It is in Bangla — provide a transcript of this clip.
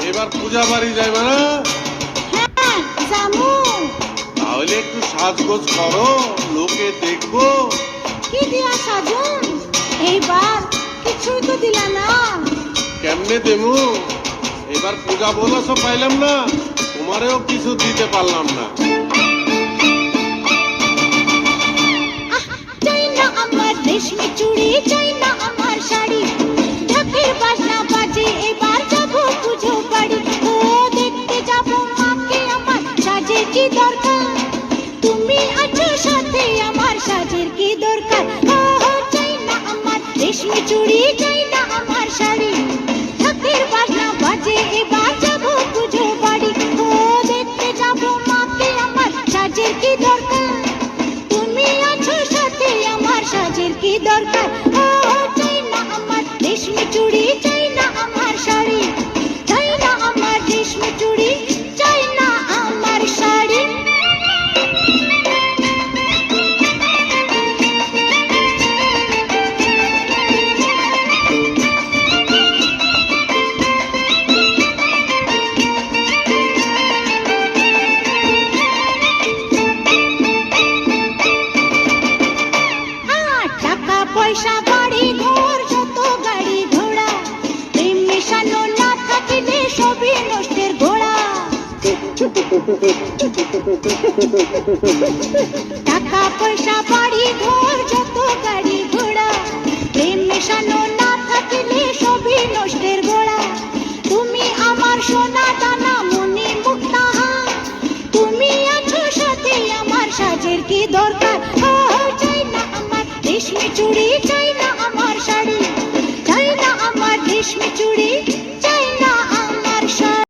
এবার পূজা বাড়ি যাইবে না? হ্যাঁ যামু। তাহলে একটু সাজগোজ করো, লোকে দেখবো। কি দিয়া সাজুন? এইবার কিছুই তো দিলা না। কেমনে দেমু? এবার পূজা বোনাসও পাইলাম না, তোমারেও কিছু দিতে পারলাম না। চাই না আমার রেশমি চুড়ি, চাই না আমার শাড়ি, ঢাকের বাজনা বাজে এবার যাবো পুজো বাড়ি। ও দেখতে যাবো মাকে আমার, সাজের কি দরকার, তুমি আছো সাথে আমার, সাজের কি দরকার। ও চাই না আমার রেশমি চুড়ি, চাই না আমার শাড়ি, ঢাকের বাজনা বাজে এবার যাবো পুজো বাড়ি। ও দেখতে যাবো মাকে আমার, সাজের কি দরকার, তুমি আছো সাথে আমার, সাজের কি দরকার। ও চাই না আমার রেশমি চুড়ি, চাই না আমার শাড়ি, চাই না আমার রেশমি চুড়ি, চাই না আমার শাড়ি। টাকা পয়সা বাড়ি ঘর যত গাড়ি ঘোড়া, প্রেম মেশানো না থাকলে সবই নষ্টের ঘোড়া। টাকা পয়সা বাড়ি ঘর যত গাড়ি ঘোড়া, প্রেম মেশানো না থাকলে সবই নষ্টের ঘোড়া। তুমি আমার সোনা দানা মনি মুক্তাহা, তুমি আছো সাথে আমার, সাজের কি দরকার। ও চাই না আমার রেশমি চুড়ি, চাই না